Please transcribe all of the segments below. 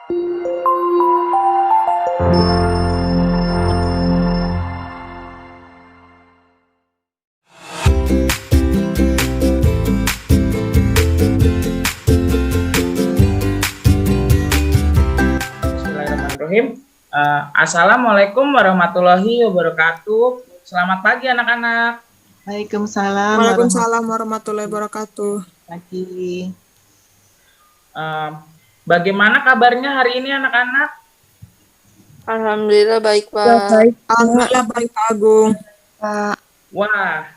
Bismillahirrahmanirrahim. Assalamualaikum warahmatullahi wabarakatuh. Selamat pagi anak-anak. Waalaikumsalam. Waalaikumsalam warahmatullahi wabarakatuh. Pagi. Bagaimana kabarnya hari ini anak-anak? Alhamdulillah baik, Pak. Alhamdulillah baik, Pak Agung. Pak. Wah,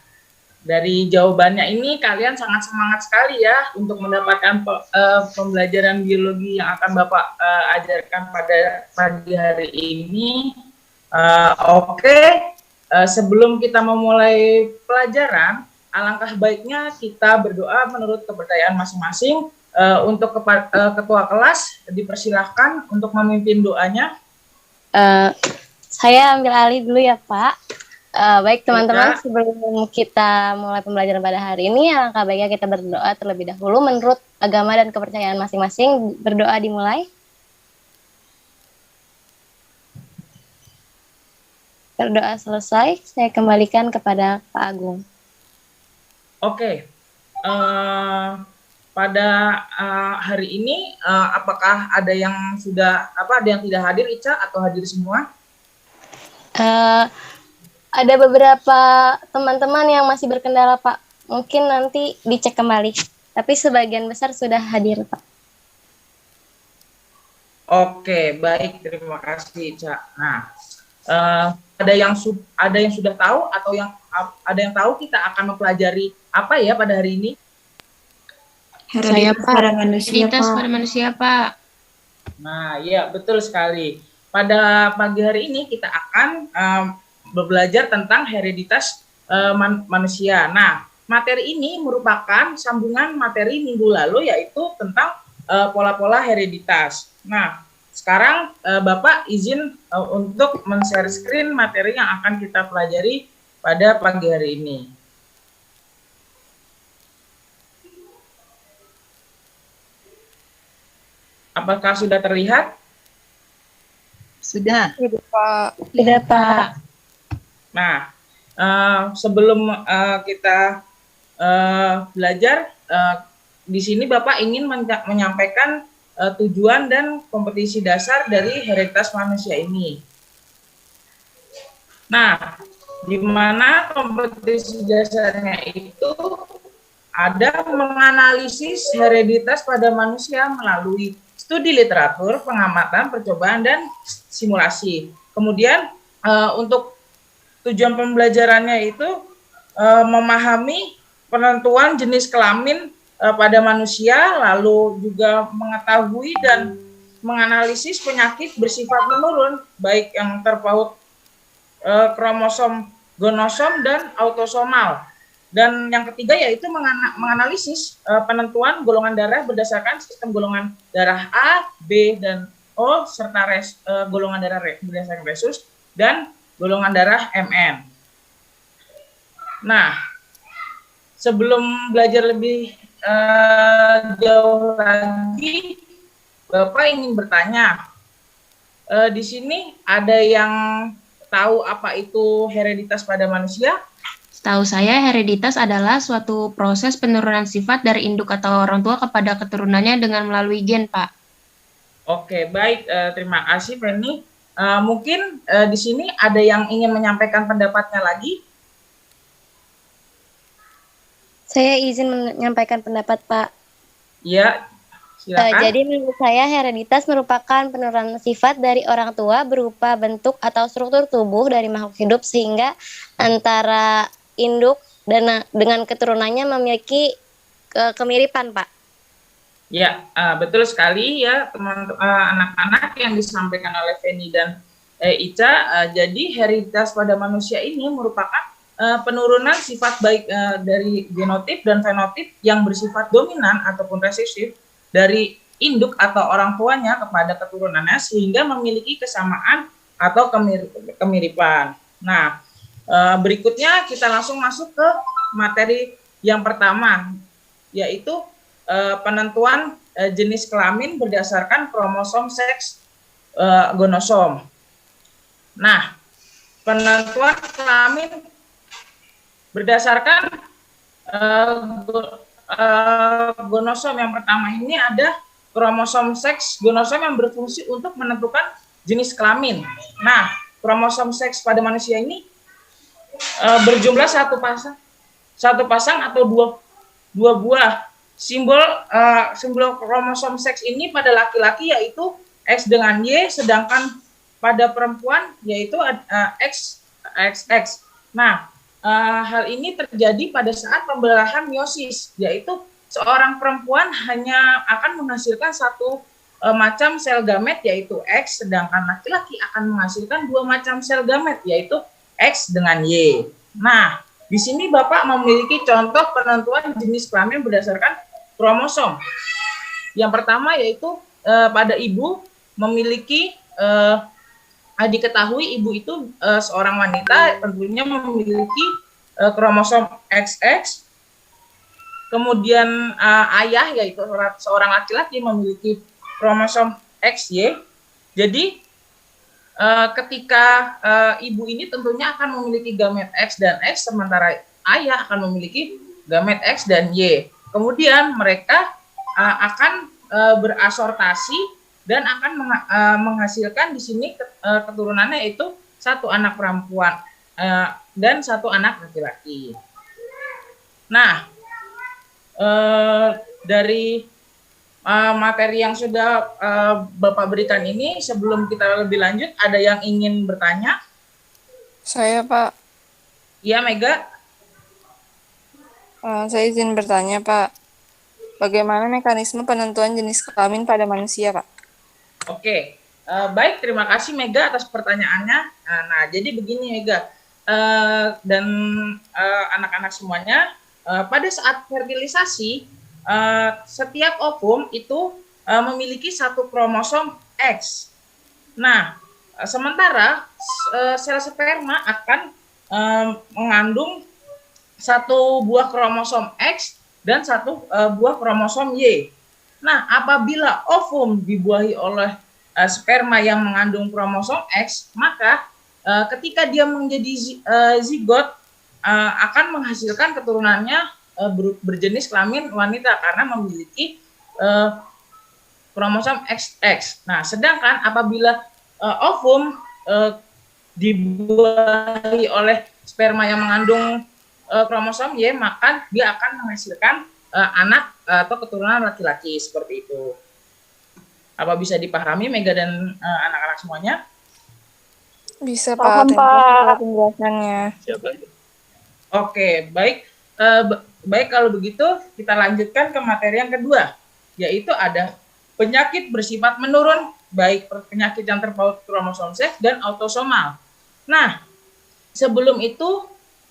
dari jawabannya ini kalian sangat semangat sekali ya untuk mendapatkan pembelajaran biologi yang akan Bapak ajarkan pada pagi hari ini. Sebelum kita memulai pelajaran, alangkah baiknya kita berdoa menurut kepercayaan masing-masing. Untuk ketua kelas dipersilahkan untuk memimpin doanya. Saya ambil alih dulu ya Pak. Baik teman-teman, sebelum kita mulai pembelajaran pada hari ini, alangkah baiknya kita berdoa terlebih dahulu menurut agama dan kepercayaan masing-masing. Berdoa dimulai. Berdoa selesai, saya kembalikan kepada Pak Agung. Oke. Pada hari ini, apakah ada yang ada yang tidak hadir, Ica, atau hadir semua? Ada beberapa teman-teman yang masih berkendala, Pak. Mungkin nanti dicek kembali. Tapi sebagian besar sudah hadir, Pak. Oke, baik. Terima kasih, Ica. Nah, ada yang sudah tahu atau ada yang tahu kita akan mempelajari apa ya pada hari ini? Hereditas pada manusia, Pak. Nah, ya betul sekali. Pada pagi hari ini kita akan belajar tentang hereditas manusia. Nah, materi ini merupakan sambungan materi minggu lalu, yaitu tentang pola-pola hereditas. Nah, sekarang Bapak izin untuk men-share screen materi yang akan kita pelajari pada pagi hari ini. Apakah sudah terlihat? Sudah. Sudah, Pak. Tidak, Pak. Nah, sebelum kita belajar, di sini Bapak ingin menyampaikan tujuan dan kompetisi dasar dari hereditas manusia ini. Nah, di mana kompetisi dasarnya itu ada menganalisis hereditas pada manusia melalui studi literatur, pengamatan, percobaan, dan simulasi. Kemudian untuk tujuan pembelajarannya itu memahami penentuan jenis kelamin pada manusia, lalu juga mengetahui dan menganalisis penyakit bersifat menurun, baik yang terpaut kromosom, gonosom, dan autosomal. Dan yang ketiga yaitu menganalisis penentuan golongan darah berdasarkan sistem golongan darah A, B, dan O, serta golongan darah berdasarkan resus, dan golongan darah MN. Nah, sebelum belajar lebih jauh lagi, Bapak ingin bertanya, di sini ada yang tahu apa itu hereditas pada manusia? Setahu saya, hereditas adalah suatu proses penurunan sifat dari induk atau orang tua kepada keturunannya dengan melalui gen, Pak. Oke, baik. Terima kasih, Penny. Mungkin di sini ada yang ingin menyampaikan pendapatnya lagi? Saya izin menyampaikan pendapat, Pak. Ya, silakan. Jadi menurut saya hereditas merupakan penurunan sifat dari orang tua berupa bentuk atau struktur tubuh dari makhluk hidup sehingga antara induk dan dengan keturunannya memiliki kemiripan, Pak. Ya, betul sekali ya teman-teman, anak-anak yang disampaikan oleh Feni dan Ica. Jadi hereditas pada manusia ini merupakan penurunan sifat baik dari genotip dan fenotip yang bersifat dominan ataupun resesif dari induk atau orang tuanya kepada keturunannya sehingga memiliki kesamaan atau kemiripan. Nah, berikutnya kita langsung masuk ke materi yang pertama, yaitu penentuan jenis kelamin berdasarkan kromosom seks gonosom. Nah, penentuan kelamin berdasarkan gonosom yang pertama ini ada kromosom seks gonosom yang berfungsi untuk menentukan jenis kelamin. Nah, kromosom seks pada manusia ini berjumlah satu pasang atau dua buah. Simbol kromosom seks ini pada laki-laki yaitu X dengan Y, sedangkan pada perempuan yaitu XX. Nah, hal ini terjadi pada saat pembelahan meiosis, yaitu seorang perempuan hanya akan menghasilkan satu macam sel gamet yaitu X, sedangkan laki-laki akan menghasilkan dua macam sel gamet yaitu X dengan Y. Nah, di sini Bapak memiliki contoh penentuan jenis kelamin berdasarkan kromosom. Yang pertama yaitu pada ibu memiliki diketahui ibu itu seorang wanita tentunya memiliki kromosom XX. Kemudian ayah yaitu seorang laki-laki memiliki kromosom XY. Jadi ketika ibu ini tentunya akan memiliki gamet X dan X, sementara ayah akan memiliki gamet X dan Y. Kemudian mereka akan berasortasi dan akan menghasilkan di sini keturunannya yaitu satu anak perempuan dan satu anak laki-laki. Nah, dari materi yang sudah Bapak berikan ini, sebelum kita lebih lanjut, ada yang ingin bertanya? Saya, Pak. Iya, Mega. Saya izin bertanya, Pak. Bagaimana mekanisme penentuan jenis kelamin pada manusia, Pak? Oke, baik. Terima kasih, Mega, atas pertanyaannya. Nah, jadi begini, Mega. Dan anak-anak semuanya, pada saat fertilisasi, setiap ovum itu memiliki satu kromosom X. Nah, sementara sel sperma akan mengandung satu buah kromosom X dan satu buah kromosom Y. Nah, apabila ovum dibuahi oleh sperma yang mengandung kromosom X, maka ketika dia menjadi zigot akan menghasilkan keturunannya berjenis kelamin wanita karena memiliki kromosom XX. Nah, sedangkan apabila ovum dibuahi oleh sperma yang mengandung kromosom Y, maka dia akan menghasilkan anak atau keturunan laki-laki seperti itu. Apa bisa dipahami, Mega dan anak-anak semuanya? Bisa, Pak. Terima kasih penjelasannya. Oke, baik. Baik, kalau begitu kita lanjutkan ke materi yang kedua, yaitu ada penyakit bersifat menurun, baik penyakit yang terpaut kromosom seks dan autosomal. Nah, sebelum itu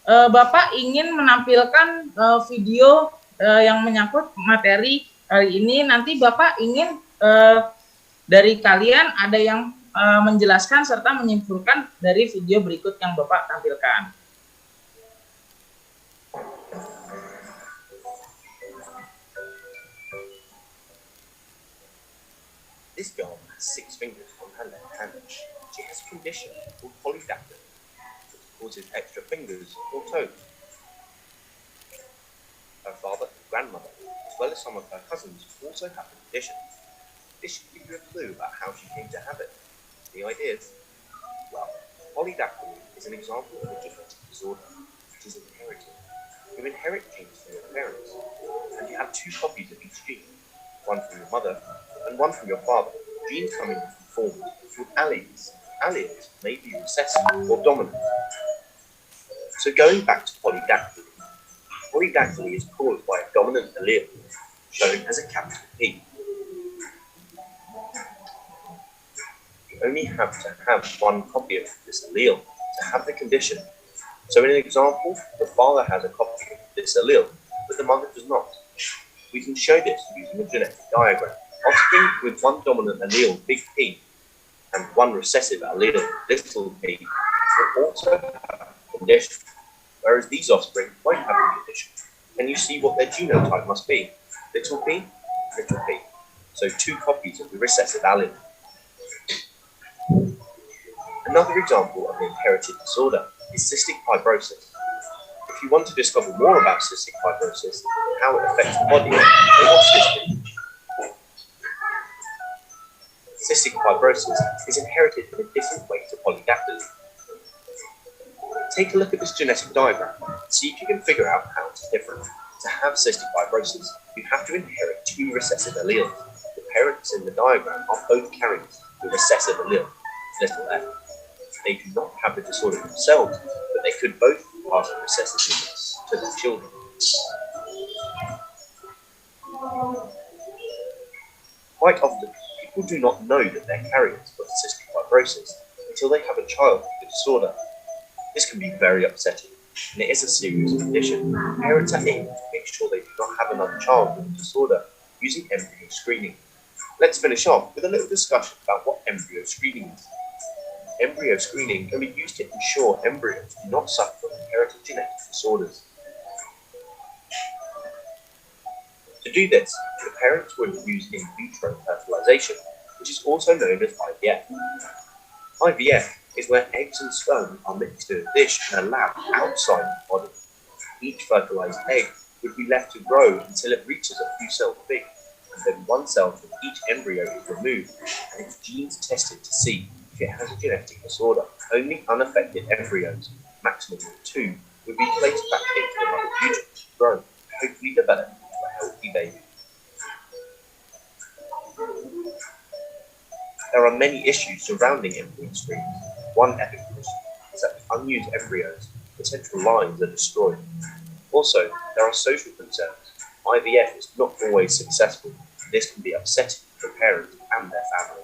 Bapak ingin menampilkan video yang menyangkut materi kali ini. Nanti Bapak ingin dari kalian ada yang menjelaskan serta menyimpulkan dari video berikut yang Bapak tampilkan. This girl has 6 fingers on her left hand. She has a condition called polydactyly, which causes extra fingers or toes. Her father and grandmother, as well as some of her cousins, also have the condition. This should give you a clue about how she came to have it. The idea is, well, polydactyly is an example of a genetic disorder, which is inherited. You inherit genes from your parents, and you have 2 copies of each gene, one from your mother and one from your father. Genes come in different forms called alleles. Alleles may be recessive or dominant. So going back to polydactyly, polydactyly is caused by a dominant allele, shown as a capital P. You only have to have one copy of this allele to have the condition. So in an example, the father has a copy of this allele, but the mother does not. We can show this using a genetic diagram. Offspring with one dominant allele, big P, and one recessive allele, little p, will also have a condition, whereas these offspring won't have a condition. Can you see what their genotype must be? Little p, little p. so 2 copies of the recessive allele. Another example of an inherited disorder is cystic fibrosis. If you want to discover more about cystic fibrosis, how it affects the body, then watch this video. Cystic fibrosis is inherited in a different way to polydactyly. Take a look at this genetic diagram and see if you can figure out how it's different. To have cystic fibrosis, you have to inherit 2 recessive alleles. The parents in the diagram are both carrying the recessive allele, little f. They do not have the disorder themselves, but they could both pass the recessive genes to their children. Quite often, people do not know that they're carriers of cystic fibrosis until they have a child with the disorder. This can be very upsetting, and it is a serious condition. Parents are aiming to make sure they do not have another child with the disorder using embryo screening. Let's finish off with a little discussion about what embryo screening is. Embryo screening can be used to ensure embryos do not suffer from inherited genetic disorders. To do this, the parents would use in vitro fertilization, which is also known as IVF. IVF is where eggs and sperm are mixed in a dish in a lab outside the body. Each fertilized egg would be left to grow until it reaches a few cells big, and then 1 cell from each embryo is removed and its genes tested to see if it has a genetic disorder. Only unaffected embryos, maximum of 2, would be placed back into the mother's uterus to grow, hopefully develop into a healthy baby. There are many issues surrounding embryo screening. One ethical issue is that with unused embryos, potential lines are destroyed. Also, there are social concerns. IVF is not always successful, and this can be upsetting for parents and their family.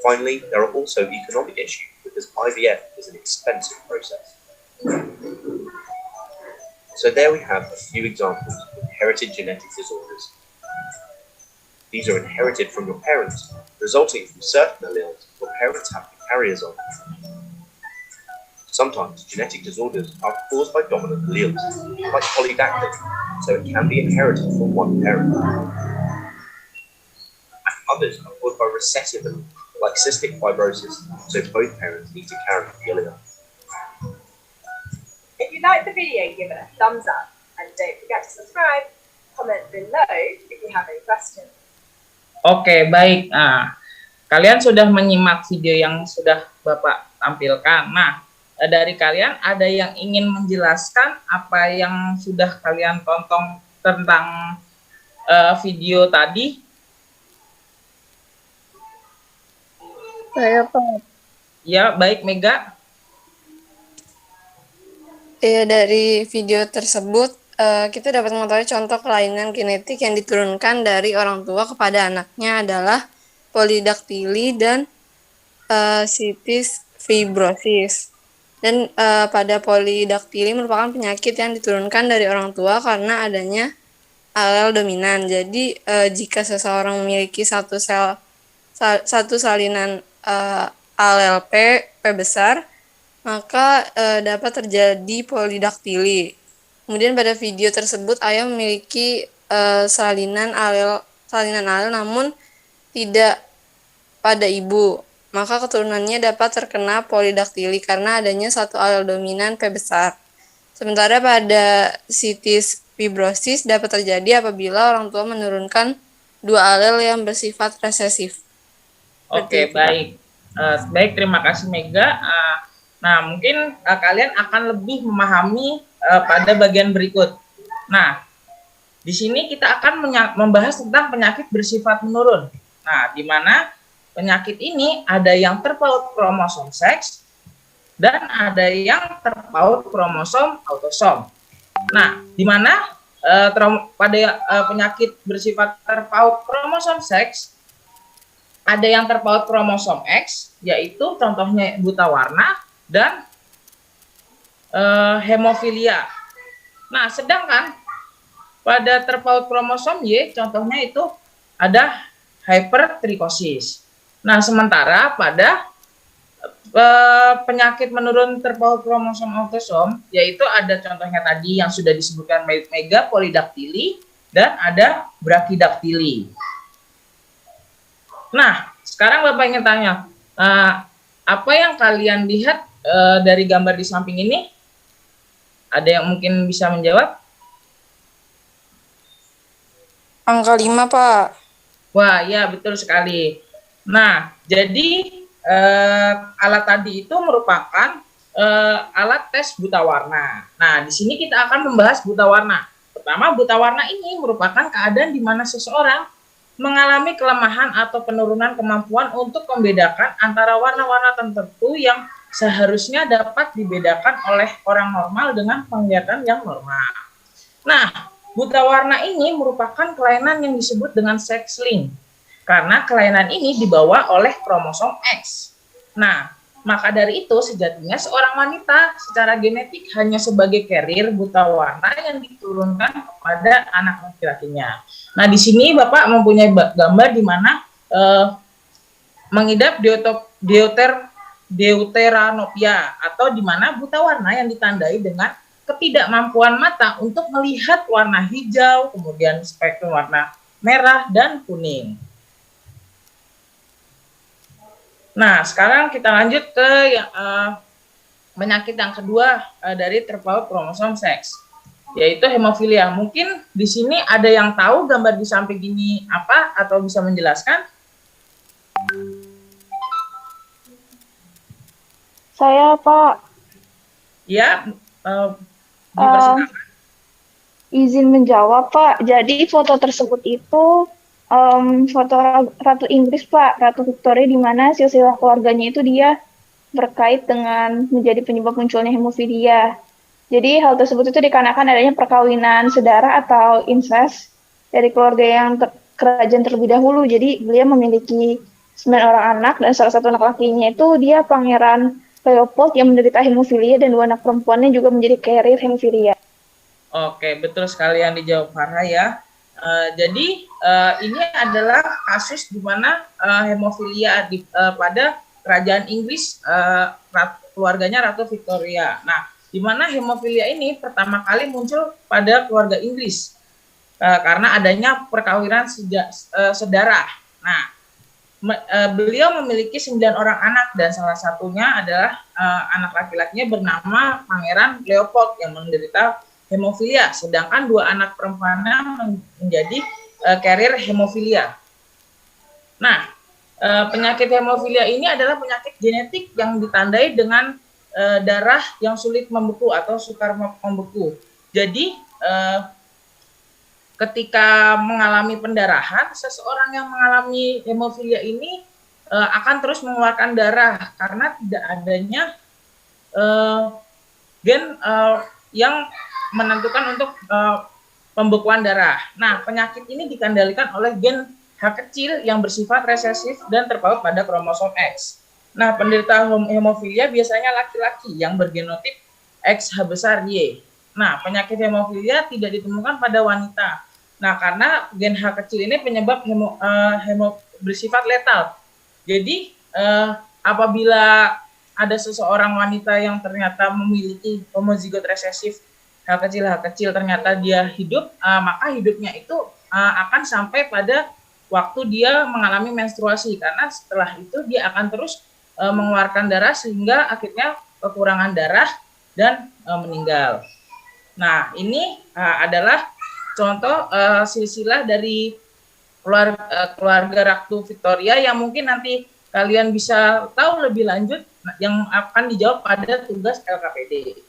Finally, there are also economic issues because IVF is an expensive process. So there we have a few examples of inherited genetic disorders. These are inherited from your parents, resulting from certain alleles your parents have the carriers of. Sometimes genetic disorders are caused by dominant alleles, like polydactyly, so it can be inherited from one parent. And others are caused by recessive alleles, like cystic fibrosis, so both parents need to carry the allele. If you liked the video, give it a thumbs up and don't forget to subscribe. Comment below if you have any questions. Oke, baik. Nah, kalian sudah menyimak video yang sudah Bapak tampilkan. Nah, dari kalian ada yang ingin menjelaskan apa yang sudah kalian tonton tentang video tadi? Saya Pak. Ya, baik Mega. Ya, dari video tersebut kita dapat mengetahui contoh kelainan genetik yang diturunkan dari orang tua kepada anaknya adalah polidaktili dan cystic fibrosis. Dan pada polidaktili merupakan penyakit yang diturunkan dari orang tua karena adanya alel dominan. Jadi jika seseorang memiliki satu salinan alel P besar, maka dapat terjadi polidaktili. Kemudian pada video tersebut ayah memiliki salinan alel namun tidak pada ibu, maka keturunannya dapat terkena polidaktili karena adanya satu alel dominan P besar. Sementara pada cystic fibrosis dapat terjadi apabila orang tua menurunkan 2 alel yang bersifat resesif. Oke, baik. Baik, terima kasih Mega. Nah, mungkin kalian akan lebih memahami pada bagian berikut. Nah, di sini kita akan membahas tentang penyakit bersifat menurun. Nah, di mana penyakit ini ada yang terpaut kromosom seks dan ada yang terpaut kromosom autosom. Nah, di mana pada penyakit bersifat terpaut kromosom seks ada yang terpaut kromosom X, yaitu contohnya buta warna dan hemofilia. Nah, sedangkan pada terpaut kromosom Y, contohnya itu ada hypertrikosis. Nah, sementara pada penyakit menurun terpaut kromosom autosom, yaitu ada contohnya tadi yang sudah disebutkan Mega, polidaktili, dan ada brakidaktili. Nah, sekarang Bapak ingin tanya, apa yang kalian lihat dari gambar di samping ini? Ada yang mungkin bisa menjawab? Angka 5, Pak. Wah, ya betul sekali. Nah, jadi alat tadi itu merupakan alat tes buta warna. Nah, di sini kita akan membahas buta warna. Pertama, buta warna ini merupakan keadaan di mana seseorang mengalami kelemahan atau penurunan kemampuan untuk membedakan antara warna-warna tertentu yang seharusnya dapat dibedakan oleh orang normal dengan penglihatan yang normal. Nah, buta warna ini merupakan kelainan yang disebut dengan sex linked, karena kelainan ini dibawa oleh kromosom X. Nah, maka dari itu sejatinya seorang wanita secara genetik hanya sebagai carrier buta warna yang diturunkan kepada anak laki-lakinya. Nah, di sini Bapak mempunyai gambar di mana mengidap deuteranopia atau di mana buta warna yang ditandai dengan ketidakmampuan mata untuk melihat warna hijau, kemudian spektrum warna merah dan kuning. Nah, sekarang kita lanjut ke penyakit yang kedua dari terpaut kromosom seks, yaitu hemofilia. Mungkin di sini ada yang tahu gambar di samping ini apa atau bisa menjelaskan? Saya, Pak. Ya, dipersilakan. Izin menjawab, Pak. Jadi foto tersebut itu foto Ratu Inggris, Pak, Ratu Victoria, di mana silsilah keluarganya itu dia berkait dengan menjadi penyebab munculnya hemofilia. Jadi hal tersebut itu dikarenakan adanya perkawinan sedara atau incest dari keluarga yang kerajaan terlebih dahulu. Jadi beliau memiliki 9 orang anak dan salah satu anak lakinya itu dia Pangeran Leopold yang menderita hemofilia dan 2 anak perempuannya juga menjadi carrier hemofilia. Oke, betul sekali yang dijawab Farah ya. Jadi ini adalah kasus di mana hemofilia pada kerajaan Inggris, keluarganya Ratu Victoria. Nah, di mana hemofilia ini pertama kali muncul pada keluarga Inggris karena adanya perkawinan sedara. Nah, beliau memiliki 9 orang anak dan salah satunya adalah anak laki-lakinya bernama Pangeran Leopold yang menderita hemofilia, sedangkan 2 anak perempuannya menjadi carrier hemofilia. Nah, penyakit hemofilia ini adalah penyakit genetik yang ditandai dengan darah yang sulit membeku atau sukar membeku. Jadi, ketika mengalami pendarahan, seseorang yang mengalami hemofilia ini akan terus mengeluarkan darah karena tidak adanya gen yang menentukan untuk pembekuan darah. Nah, penyakit ini dikendalikan oleh gen H kecil yang bersifat resesif dan terpaut pada kromosom X. Nah, penderita hemofilia biasanya laki-laki yang bergenotip XH besar Y. Nah, penyakit hemofilia tidak ditemukan pada wanita. Nah, karena gen H kecil ini penyebab bersifat letal. Jadi, apabila ada seseorang wanita yang ternyata memiliki homozigot resesif H kecil ternyata dia hidup, maka hidupnya itu akan sampai pada waktu dia mengalami menstruasi, karena setelah itu dia akan terus mengeluarkan darah sehingga akhirnya kekurangan darah dan meninggal. Nah, ini adalah contoh silsilah dari keluarga Ratu Victoria yang mungkin nanti kalian bisa tahu lebih lanjut yang akan dijawab pada tugas LKPD.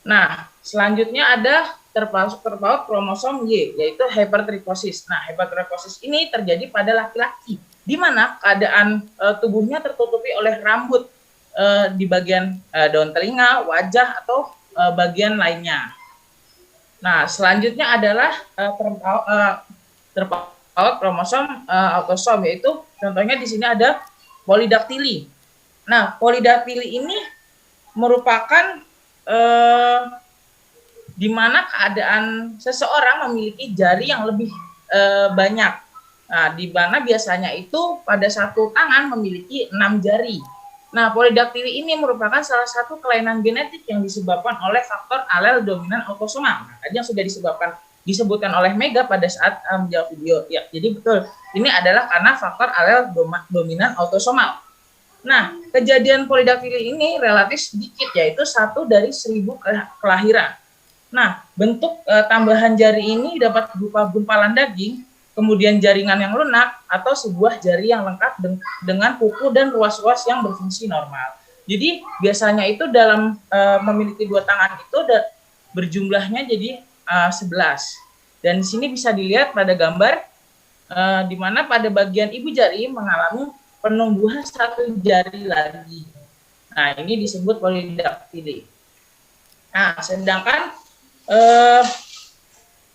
Nah, selanjutnya ada terpaut kromosom Y, yaitu hypertrichosis. Nah, hypertrichosis ini terjadi pada laki-laki, di mana keadaan tubuhnya tertutupi oleh rambut di bagian daun telinga, wajah, atau bagian lainnya. Nah, selanjutnya adalah terpaut kromosom autosom, yaitu contohnya di sini ada polidaktili. Nah, polidaktili ini merupakan di mana keadaan seseorang memiliki jari yang lebih banyak. Nah, di mana biasanya itu pada satu tangan memiliki 6 jari. Nah, polidaktili ini merupakan salah satu kelainan genetik yang disebabkan oleh faktor alel dominan autosomal. Nah, tadi yang sudah disebabkan disebutkan oleh Mega pada saat menjawab video. Ya, jadi betul. Ini adalah karena faktor alel dominan autosomal. Nah, kejadian polidaktili ini relatif sedikit, yaitu 1 dari 1000 kelahiran. Nah, bentuk tambahan jari ini dapat berupa gumpalan daging, kemudian jaringan yang lunak, atau sebuah jari yang lengkap dengan kuku dan ruas-ruas yang berfungsi normal. Jadi, biasanya itu dalam memiliki 2 tangan itu berjumlahnya jadi 11. Dan di sini bisa dilihat pada gambar, di mana pada bagian ibu jari mengalami penumbuhan 1 jari lagi. Nah, ini disebut polidaktili. Nah, sedangkan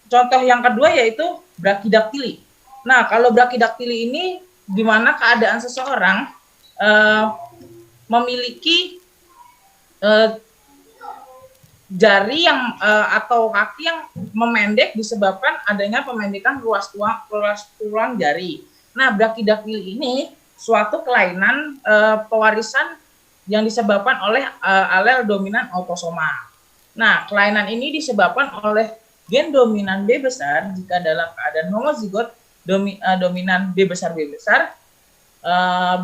contoh yang kedua yaitu brakidaktili. Nah, kalau brakidaktili ini di mana keadaan seseorang memiliki jari yang atau kaki yang memendek disebabkan adanya pemendekan ruas tulang jari. Nah, brakidaktili ini suatu kelainan pewarisan yang disebabkan oleh alel dominan autosomal. Nah, kelainan ini disebabkan oleh gen dominan B besar jika dalam keadaan homozigot dominan B besar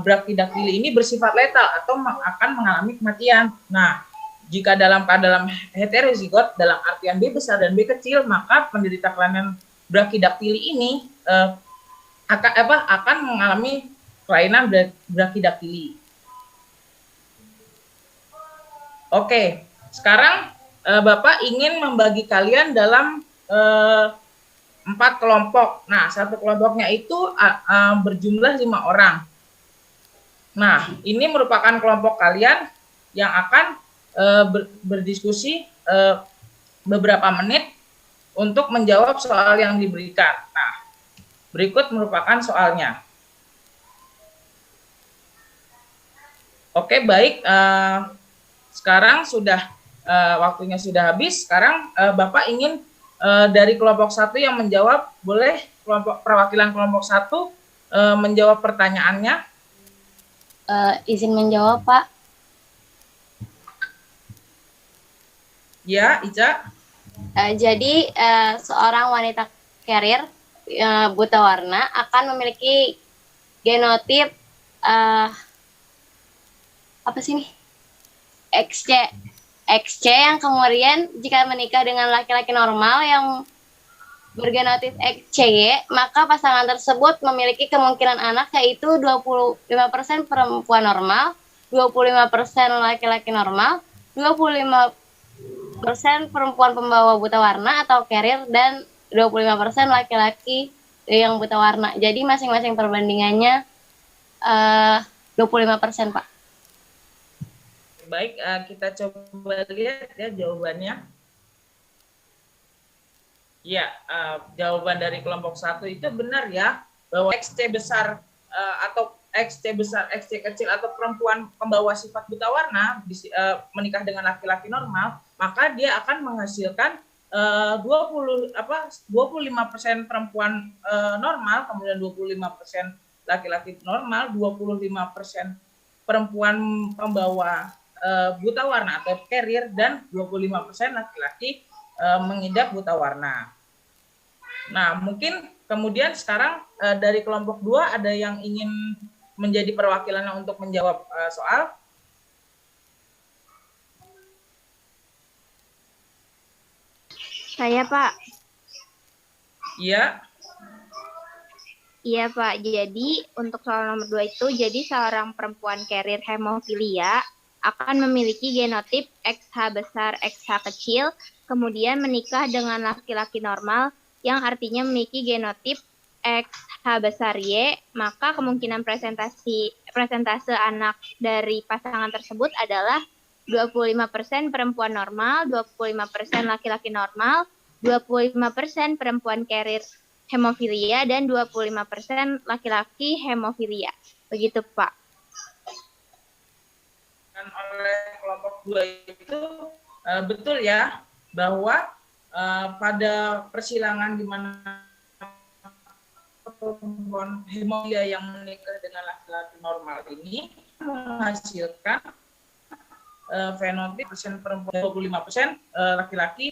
brakidaktili ini bersifat letal atau akan mengalami kematian. Nah, jika dalam heterozigot dalam artian B besar dan B kecil, maka penderita kelainan brakidaktili ini akan mengalami kelainan brakidaktili. Oke, sekarang Bapak ingin membagi kalian dalam 4 kelompok. Nah, satu kelompoknya itu berjumlah 5 orang. Nah, ini merupakan kelompok kalian yang akan berdiskusi beberapa menit untuk menjawab soal yang diberikan. Nah, berikut merupakan soalnya. Oke, baik. Sekarang sudah waktunya sudah habis. Sekarang Bapak ingin dari kelompok 1 yang menjawab, boleh perwakilan kelompok 1 menjawab pertanyaannya. Izin menjawab, Pak. Ya, Ica. Jadi seorang wanita carrier buta warna akan memiliki genotip apa sih nih? XC yang kemudian jika menikah dengan laki-laki normal yang bergenotip XCY, maka pasangan tersebut memiliki kemungkinan anak yaitu 25% perempuan normal, 25% laki-laki normal, 25% perempuan pembawa buta warna atau carrier, dan 25% laki-laki yang buta warna. Jadi masing-masing perbandingannya 25%, Pak. Baik, kita coba lihat ya jawabannya. Ya, jawaban dari kelompok 1 itu benar ya, bahwa XC besar atau XC besar, XC kecil atau perempuan pembawa sifat buta warna menikah dengan laki-laki normal, maka dia akan menghasilkan 25% perempuan normal, kemudian 25% laki-laki normal, 25% perempuan pembawa buta warna atau carrier, dan 25% laki-laki mengidap buta warna. Nah, mungkin kemudian sekarang dari kelompok 2 ada yang ingin menjadi perwakilannya untuk menjawab soal. Saya, Pak. Iya. Iya, Pak. Jadi untuk soal nomor 2 itu, jadi seorang perempuan carrier hemofilia akan memiliki genotip XH besar, XH kecil, kemudian menikah dengan laki-laki normal yang artinya memiliki genotip XH besar Y, maka kemungkinan presentase anak dari pasangan tersebut adalah 25% perempuan normal, 25% laki-laki normal, 25% perempuan carrier hemofilia, dan 25% laki-laki hemofilia. Begitu, Pak. Oleh kelompok 2 itu betul ya, bahwa pada persilangan di mana perempuan hemofilia yang menikah dengan laki-laki normal ini menghasilkan fenotip persen perempuan 25% laki-laki,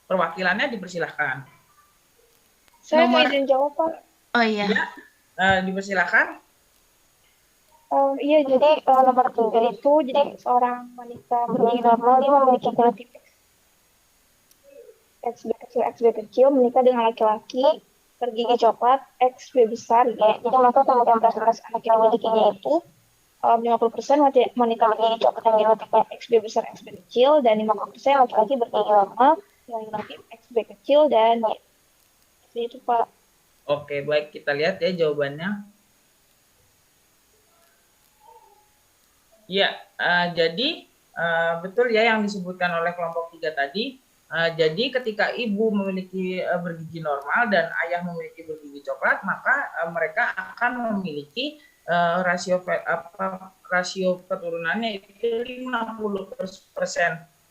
perwakilannya dipersilahkan. Saya mau Nomor izin jawab, Pak. Oh iya. Ya, dipersilakan. Iya, jadi nomor 3 itu, jadi seorang wanita bergigi normal, dia memiliki genotip XB kecil, menikah dengan laki-laki, bergigi coklat, XB besar, G. Jadi maka kemungkinan presentasi anak yang memilikinya itu 50% wanita bergigi coklat yang genotipnya XB besar, XB kecil, dan 50% laki-laki bergigi normal yang genotip XB kecil dan Y. Jadi itu, Pak. Oke, baik, kita lihat ya jawabannya. Ya, jadi betul ya yang disebutkan oleh kelompok 3 tadi. Jadi ketika ibu memiliki bergigi normal dan ayah memiliki bergigi coklat, maka mereka akan memiliki rasio keturunannya itu 50%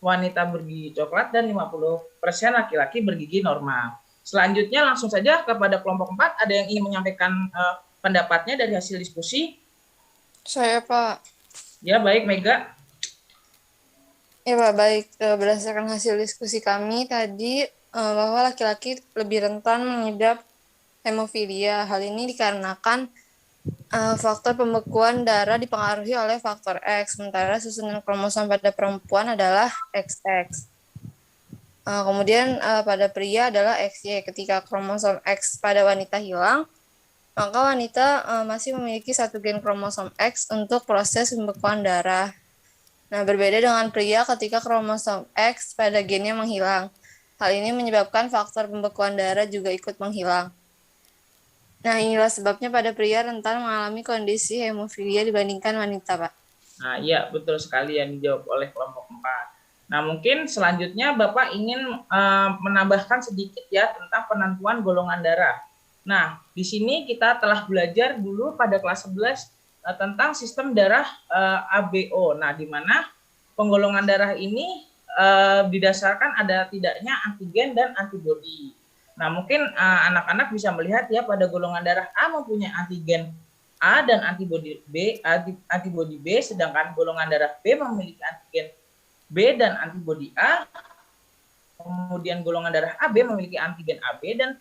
wanita bergigi coklat dan 50% laki-laki bergigi normal. Selanjutnya langsung saja kepada kelompok 4, ada yang ingin menyampaikan pendapatnya dari hasil diskusi? Saya, Pak. Ya, baik, Mega. Ya, Pak, baik. Berdasarkan hasil diskusi kami tadi, bahwa laki-laki lebih rentan mengidap hemofilia. Hal ini dikarenakan faktor pembekuan darah dipengaruhi oleh faktor X, sementara susunan kromosom pada perempuan adalah XX. Kemudian pada pria adalah XY. Ketika kromosom X pada wanita hilang, maka wanita masih memiliki satu gen kromosom X untuk proses pembekuan darah. Nah, berbeda dengan pria ketika kromosom X pada gennya menghilang. Hal ini menyebabkan faktor pembekuan darah juga ikut menghilang. Nah, inilah sebabnya pada pria rentan mengalami kondisi hemofilia dibandingkan wanita, Pak. Nah, iya, betul sekali yang dijawab oleh kelompok 4. Nah, mungkin selanjutnya Bapak ingin menambahkan sedikit ya tentang penentuan golongan darah. Nah, di sini kita telah belajar dulu pada kelas 11 tentang sistem darah ABO. Nah, di mana penggolongan darah ini didasarkan ada tidaknya antigen dan antibodi. Nah, mungkin anak-anak bisa melihat ya pada golongan darah A mempunyai antigen A dan antibodi B, sedangkan golongan darah B memiliki antigen B dan antibodi A. Kemudian golongan darah AB memiliki antigen AB dan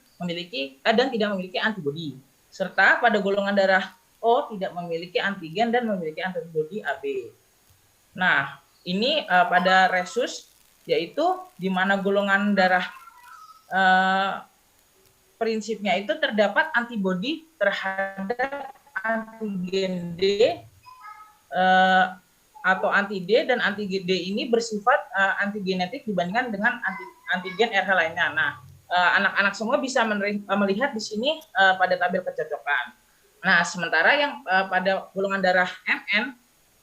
tidak memiliki antibodi. Serta pada golongan darah O tidak memiliki antigen dan memiliki antibodi AB. Nah, ini pada resus, yaitu di mana golongan darah prinsipnya itu terdapat antibodi terhadap antigen D atau anti D, dan anti D ini bersifat antigenetik dibandingkan dengan antigen RH lainnya. Nah, anak-anak semua bisa melihat di sini pada tabel kecocokan. Nah, sementara yang pada golongan darah MN,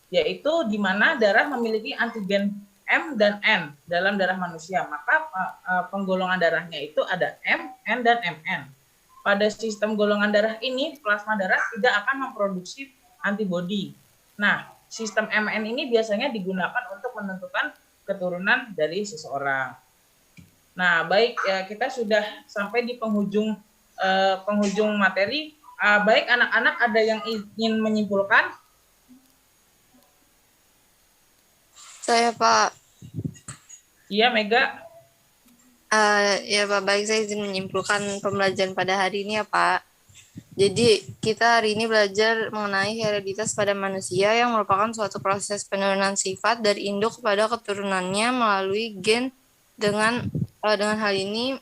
yaitu di mana darah memiliki antigen M dan N dalam darah manusia, maka penggolongan darahnya itu ada M, N, dan MN. Pada sistem golongan darah ini, plasma darah tidak akan memproduksi antibodi. Nah, sistem MN ini biasanya digunakan untuk menentukan keturunan dari seseorang. Nah, baik, ya, kita sudah sampai di penghujung materi. Baik, anak-anak ada yang ingin menyimpulkan? Saya, Pak. Iya, Mega. Ya, Pak, baik, saya izin menyimpulkan pembelajaran pada hari ini ya, Pak. Jadi, kita hari ini belajar mengenai hereditas pada manusia yang merupakan suatu proses penurunan sifat dari induk kepada keturunannya melalui gen. Dengan hal ini,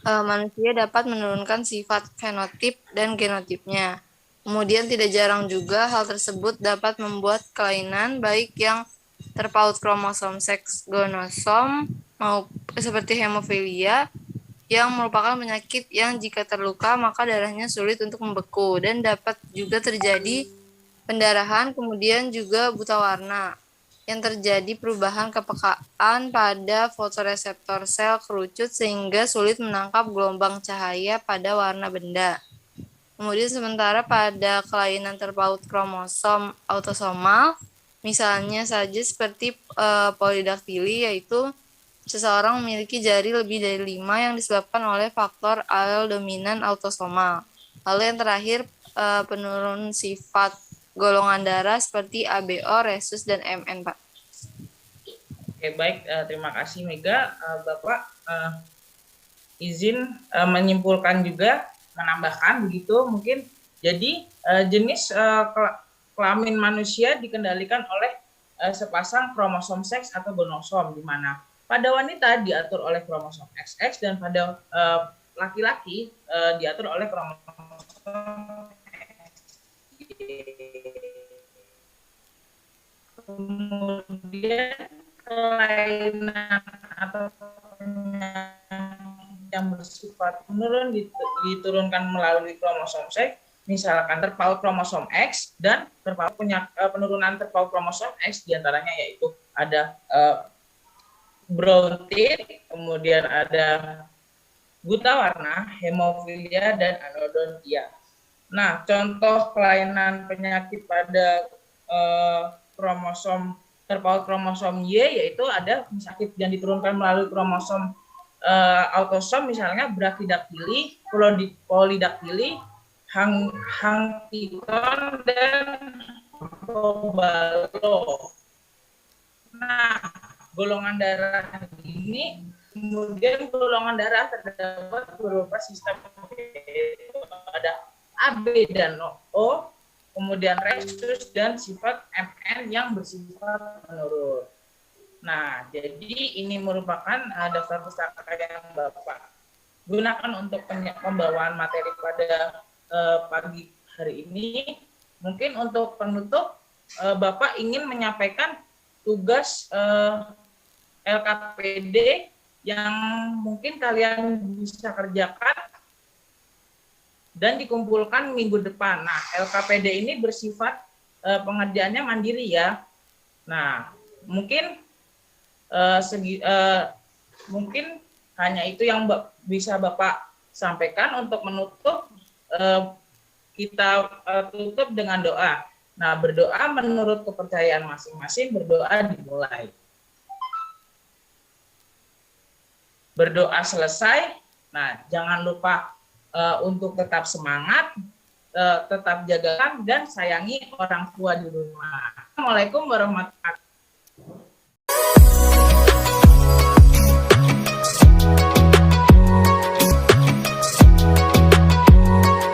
manusia dapat menurunkan sifat fenotip dan genotipnya. Kemudian tidak jarang juga hal tersebut dapat membuat kelainan baik yang terpaut kromosom seks gonosom maupun seperti hemofilia, yang merupakan penyakit yang jika terluka maka darahnya sulit untuk membeku dan dapat juga terjadi pendarahan, kemudian juga buta warna yang terjadi perubahan kepekaan pada fotoreseptor sel kerucut sehingga sulit menangkap gelombang cahaya pada warna benda. Kemudian sementara pada kelainan terpaut kromosom autosomal, misalnya saja seperti polidaktili, yaitu seseorang memiliki jari lebih dari 5 yang disebabkan oleh faktor alel dominan autosomal. Lalu yang terakhir, penurun sifat golongan darah seperti ABO, resus, dan MN, Pak. Oke, baik, terima kasih Mega. Bapak, izin menyimpulkan juga, menambahkan begitu mungkin. Jadi jenis kelamin manusia dikendalikan oleh sepasang kromosom seks atau gonosom, di mana pada wanita diatur oleh kromosom XX dan pada laki-laki diatur oleh kromosom kemudian kelainan atau yang bersifat menurun diturunkan melalui kromosom seks, misalkan terpaut kromosom X dan terpaut penurunan terpaut kromosom X diantaranya yaitu ada brown teeth, kemudian ada buta warna, hemofilia, dan anodontia. Nah, contoh kelainan penyakit pada kromosom terpaut kromosom Y yaitu ada penyakit yang diturunkan melalui kromosom autosom, misalnya brachydactyly, polydactyly, Huntington, dan Robalo. Nah, golongan darah ini, kemudian golongan darah terdapat beberapa sistem, yaitu ada AB dan O, kemudian rhesus dan sifat MN yang bersifat menurun. Nah, jadi ini merupakan daftar pustaka yang Bapak gunakan untuk pembawaan materi pada pagi hari ini. Mungkin untuk penutup, Bapak ingin menyampaikan tugas LKPD yang mungkin kalian bisa kerjakan dan dikumpulkan minggu depan. Nah, LKPD ini bersifat pengerjaannya mandiri ya. Nah, mungkin mungkin hanya itu yang bisa Bapak sampaikan. Untuk menutup, kita tutup dengan doa. Nah, berdoa menurut kepercayaan masing-masing, berdoa dimulai. Berdoa selesai. Nah, jangan lupa untuk tetap semangat, tetap jaga dan sayangi orang tua di rumah. Assalamualaikum warahmatullahi wabarakatuh.